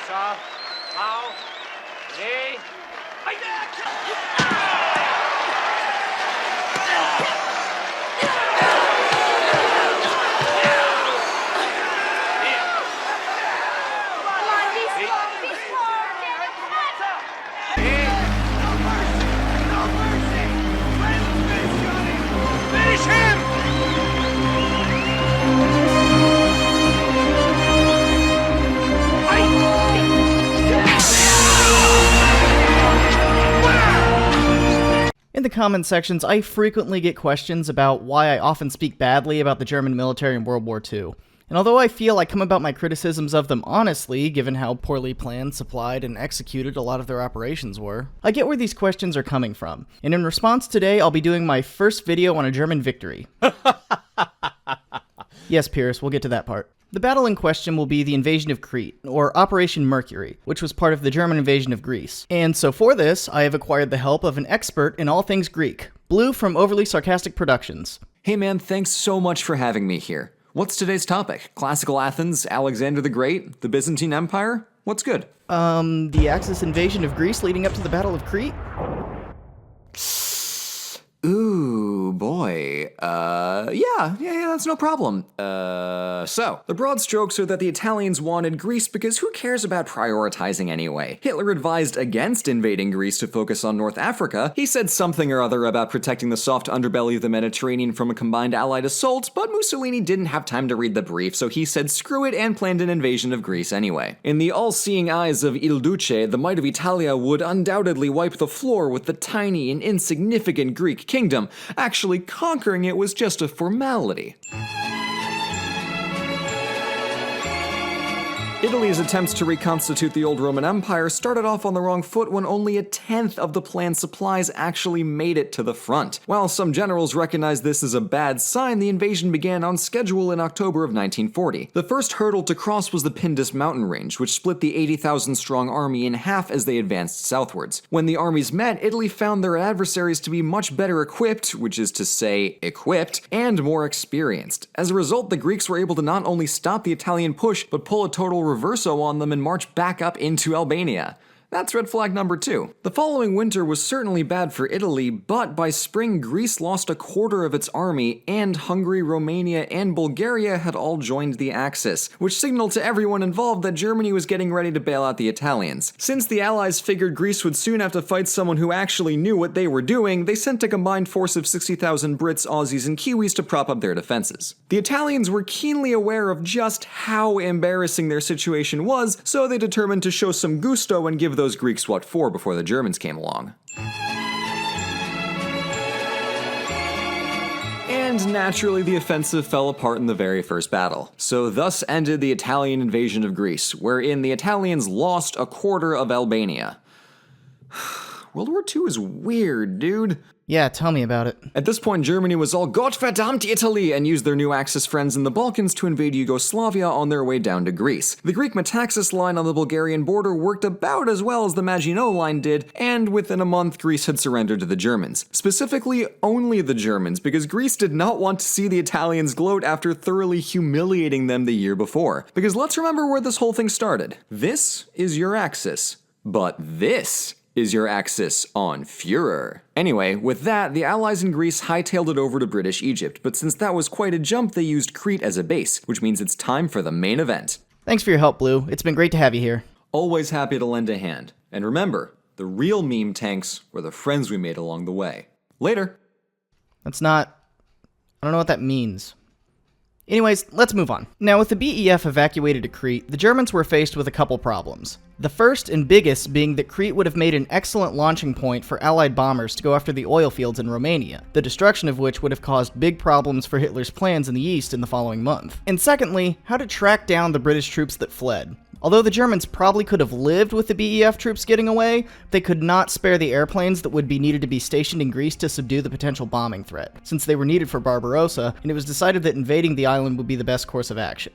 off. Now, ready. Finish him! In the comment sections, I frequently get questions about why I often speak badly about the German military in World War II. And although I feel I come about my criticisms of them honestly, given how poorly planned, supplied, and executed a lot of their operations were, I get where these questions are coming from. And in response today, I'll be doing my first video on a German victory. Yes, Pierce, we'll get to that part. The battle in question will be the invasion of Crete, or Operation Mercury, which was part of the German invasion of Greece. And so for this, I have acquired the help of an expert in all things Greek, Blue from Overly Sarcastic Productions. Hey man, thanks so much for having me here. What's today's topic? Classical Athens, Alexander the Great, the Byzantine Empire? What's good? The Axis invasion of Greece leading up to the Battle of Crete? Ooh, boy. Yeah, that's no problem. So, the broad strokes are that the Italians wanted Greece because who cares about prioritizing anyway? Hitler advised against invading Greece to focus on North Africa. He said something or other about protecting the soft underbelly of the Mediterranean from a combined Allied assault, but Mussolini didn't have time to read the brief, so he said screw it and planned an invasion of Greece anyway. In the all-seeing eyes of Il Duce, the might of Italia would undoubtedly wipe the floor with the tiny and insignificant Greek kingdom. Actually, conquering it was just a formality. Italy's attempts to reconstitute the old Roman Empire started off on the wrong foot when only a tenth of the planned supplies actually made it to the front. While some generals recognized this as a bad sign, the invasion began on schedule in October of 1940. The first hurdle to cross was the Pindis mountain range, which split the 80,000-strong army in half as they advanced southwards. When the armies met, Italy found their adversaries to be much better equipped, which is to say, equipped, and more experienced. As a result, the Greeks were able to not only stop the Italian push, but pull a total reverso on them and march back up into Albania. That's red flag number 2. The following winter was certainly bad for Italy, but by spring Greece lost a quarter of its army, and Hungary, Romania, and Bulgaria had all joined the Axis, which signaled to everyone involved that Germany was getting ready to bail out the Italians. Since the Allies figured Greece would soon have to fight someone who actually knew what they were doing, they sent a combined force of 60,000 Brits, Aussies, and Kiwis to prop up their defenses. The Italians were keenly aware of just how embarrassing their situation was, so they determined to show some gusto and give those Greeks what for before the Germans came along. And naturally, the offensive fell apart in the very first battle. So thus ended the Italian invasion of Greece, wherein the Italians lost a quarter of Albania. World War II is weird, dude. Yeah, tell me about it. At this point, Germany was all Gottverdammt Italy and used their new Axis friends in the Balkans to invade Yugoslavia on their way down to Greece. The Greek Metaxas line on the Bulgarian border worked about as well as the Maginot line did, and within a month, Greece had surrendered to the Germans. Specifically, only the Germans, because Greece did not want to see the Italians gloat after thoroughly humiliating them the year before. Because let's remember where this whole thing started. This is your Axis, but this is your Axis on Führer. Anyway, with that, the Allies in Greece hightailed it over to British Egypt, but since that was quite a jump, they used Crete as a base, which means it's time for the main event. Thanks for your help, Blue. It's been great to have you here. Always happy to lend a hand. And remember, the real meme tanks were the friends we made along the way. Later. I don't know what that means. Anyways, let's move on. Now, with the BEF evacuated to Crete, the Germans were faced with a couple problems. The first and biggest being that Crete would have made an excellent launching point for Allied bombers to go after the oil fields in Romania, the destruction of which would have caused big problems for Hitler's plans in the east in the following month. And secondly, how to track down the British troops that fled. Although the Germans probably could have lived with the BEF troops getting away, they could not spare the airplanes that would be needed to be stationed in Greece to subdue the potential bombing threat, since they were needed for Barbarossa, and it was decided that invading the island would be the best course of action.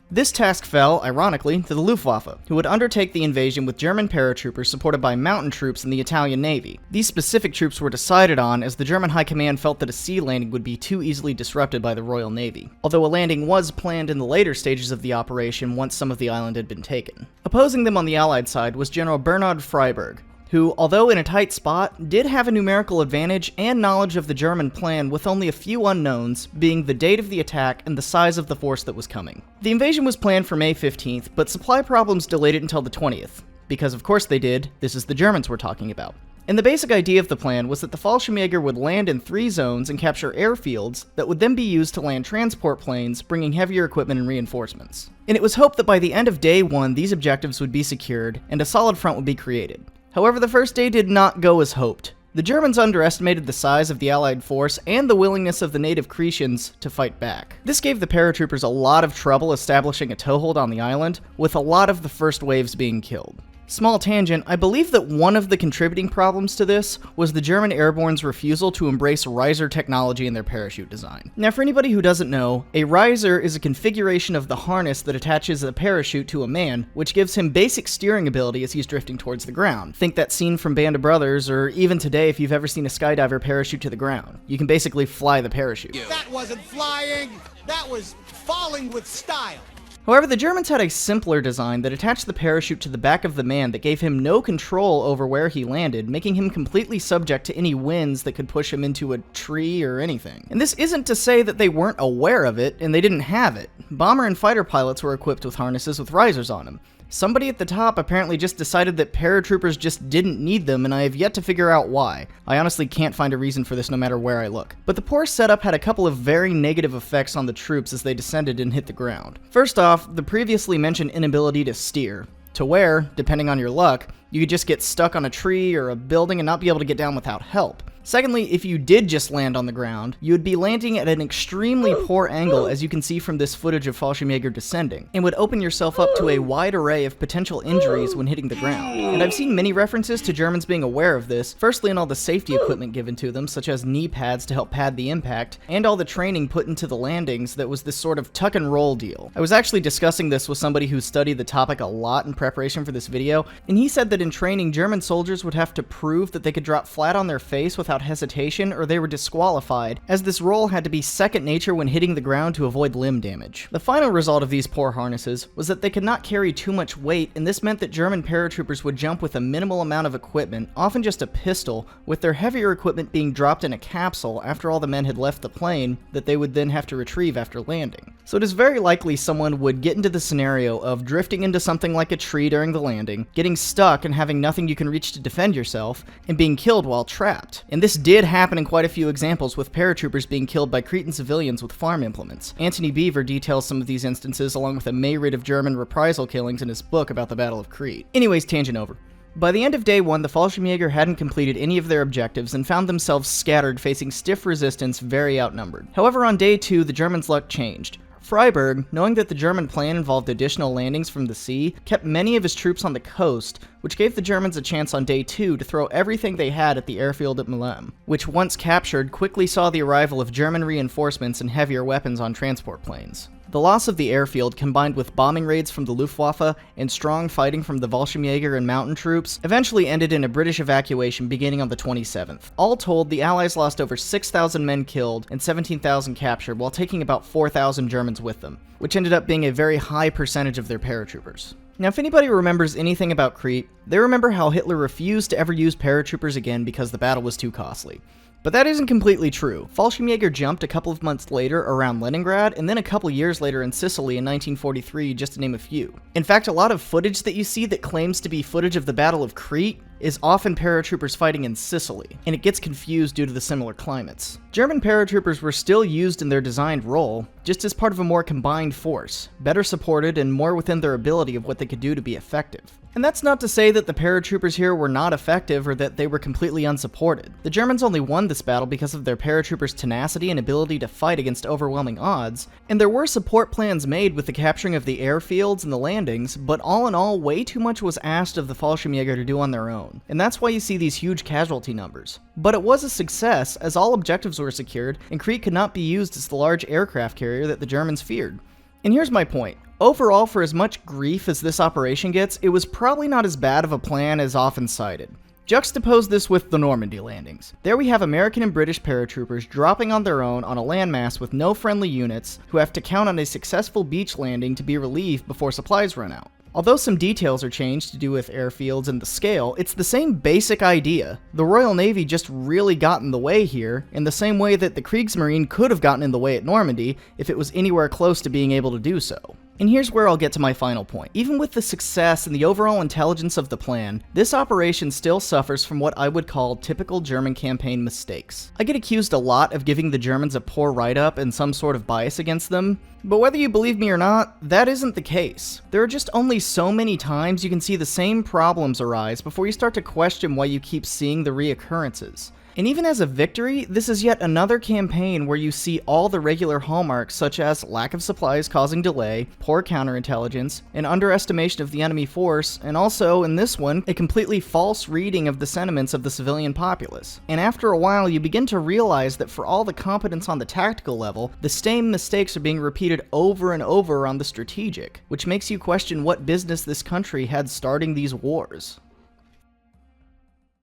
This task fell, ironically, to the Luftwaffe, who would undertake the invasion with German paratroopers supported by mountain troops in the Italian Navy. These specific troops were decided on as the German High Command felt that a sea landing would be too easily disrupted by the Royal Navy, although a landing was planned in the later stages of the operation once some of the island had been taken. Opposing them on the Allied side was General Bernhard Freyberg, who, although in a tight spot, did have a numerical advantage and knowledge of the German plan with only a few unknowns, being the date of the attack and the size of the force that was coming. The invasion was planned for May 15th, but supply problems delayed it until the 20th. Because of course they did, this is the Germans we're talking about. And the basic idea of the plan was that the Fallschirmjäger would land in 3 zones and capture airfields that would then be used to land transport planes, bringing heavier equipment and reinforcements. And it was hoped that by the end of day 1, these objectives would be secured, and a solid front would be created. However, the first day did not go as hoped. The Germans underestimated the size of the Allied force and the willingness of the native Cretians to fight back. This gave the paratroopers a lot of trouble establishing a toehold on the island, with a lot of the first waves being killed. Small tangent, I believe that one of the contributing problems to this was the German airborne's refusal to embrace riser technology in their parachute design. Now for anybody who doesn't know, a riser is a configuration of the harness that attaches a parachute to a man, which gives him basic steering ability as he's drifting towards the ground. Think that scene from Band of Brothers, or even today if you've ever seen a skydiver parachute to the ground. You can basically fly the parachute. That wasn't flying, that was falling with style. However, the Germans had a simpler design that attached the parachute to the back of the man that gave him no control over where he landed, making him completely subject to any winds that could push him into a tree or anything. And this isn't to say that they weren't aware of it and they didn't have it. Bomber and fighter pilots were equipped with harnesses with risers on them. Somebody at the top apparently just decided that paratroopers just didn't need them, and I have yet to figure out why. I honestly can't find a reason for this no matter where I look. But the poor setup had a couple of very negative effects on the troops as they descended and hit the ground. First off, the previously mentioned inability to steer, to where, depending on your luck, you could just get stuck on a tree or a building and not be able to get down without help. Secondly, if you did just land on the ground, you would be landing at an extremely poor angle, as you can see from this footage of Fallschirmjäger descending, and would open yourself up to a wide array of potential injuries when hitting the ground. And I've seen many references to Germans being aware of this, firstly in all the safety equipment given to them, such as knee pads to help pad the impact, and all the training put into the landings that was this sort of tuck and roll deal. I was actually discussing this with somebody who studied the topic a lot in preparation for this video, and he said that in training, German soldiers would have to prove that they could drop flat on their face without hesitation or they were disqualified, as this roll had to be second nature when hitting the ground to avoid limb damage. The final result of these poor harnesses was that they could not carry too much weight, and this meant that German paratroopers would jump with a minimal amount of equipment, often just a pistol, with their heavier equipment being dropped in a capsule after all the men had left the plane that they would then have to retrieve after landing. So it is very likely someone would get into the scenario of drifting into something like a tree during the landing, getting stuck and having nothing you can reach to defend yourself, and being killed while trapped. And this did happen in quite a few examples, with paratroopers being killed by Cretan civilians with farm implements. Anthony Beaver details some of these instances along with a myriad of German reprisal killings in his book about the Battle of Crete. Anyways, tangent over. By the end of day 1, the Fallschirmjäger hadn't completed any of their objectives and found themselves scattered, facing stiff resistance, very outnumbered. However, on day 2, the Germans' luck changed. Freyberg, knowing that the German plan involved additional landings from the sea, kept many of his troops on the coast, which gave the Germans a chance on day 2 to throw everything they had at the airfield at Melem, which once captured quickly saw the arrival of German reinforcements and heavier weapons on transport planes. The loss of the airfield, combined with bombing raids from the Luftwaffe and strong fighting from the Fallschirmjäger and mountain troops, eventually ended in a British evacuation beginning on the 27th. All told, the Allies lost over 6,000 men killed and 17,000 captured, while taking about 4,000 Germans with them, which ended up being a very high percentage of their paratroopers. Now, if anybody remembers anything about Crete, they remember how Hitler refused to ever use paratroopers again because the battle was too costly. But that isn't completely true. Fallschirmjäger jumped a couple of months later around Leningrad, and then a couple years later in Sicily in 1943, just to name a few. In fact, a lot of footage that you see that claims to be footage of the Battle of Crete is often paratroopers fighting in Sicily, and it gets confused due to the similar climates. German paratroopers were still used in their designed role, just as part of a more combined force, better supported and more within their ability of what they could do to be effective. And that's not to say that the paratroopers here were not effective or that they were completely unsupported. The Germans only won this battle because of their paratroopers' tenacity and ability to fight against overwhelming odds, and there were support plans made with the capturing of the airfields and the landings, but all in all, way too much was asked of the Fallschirmjäger to do on their own, and that's why you see these huge casualty numbers. But it was a success, as all objectives were secured, and Crete could not be used as the large aircraft carrier that the Germans feared. And here's my point. Overall, for as much grief as this operation gets, it was probably not as bad of a plan as often cited. Juxtapose this with the Normandy Landings. There we have American and British paratroopers dropping on their own on a landmass with no friendly units who have to count on a successful beach landing to be relieved before supplies run out. Although some details are changed to do with airfields and the scale, it's the same basic idea. The Royal Navy just really got in the way here, in the same way that the Kriegsmarine could have gotten in the way at Normandy if it was anywhere close to being able to do so. And here's where I'll get to my final point. Even with the success and the overall intelligence of the plan, this operation still suffers from what I would call typical German campaign mistakes. I get accused a lot of giving the Germans a poor write-up and some sort of bias against them, but whether you believe me or not, that isn't the case. There are just only so many times you can see the same problems arise before you start to question why you keep seeing the reoccurrences. And even as a victory, this is yet another campaign where you see all the regular hallmarks such as lack of supplies causing delay, poor counterintelligence, an underestimation of the enemy force, and also, in this one, a completely false reading of the sentiments of the civilian populace. And after a while, you begin to realize that for all the competence on the tactical level, the same mistakes are being repeated over and over on the strategic, which makes you question what business this country had starting these wars.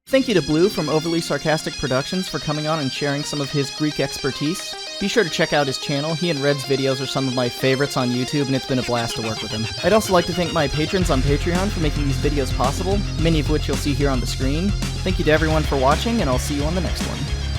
Thank you to Blue from Overly Sarcastic Productions for coming on and sharing some of his Greek expertise. Be sure to check out his channel. He and Red's videos are some of my favorites on YouTube, and it's been a blast to work with him. I'd also like to thank my patrons on Patreon for making these videos possible, many of which you'll see here on the screen. Thank you to everyone for watching, and I'll see you on the next one.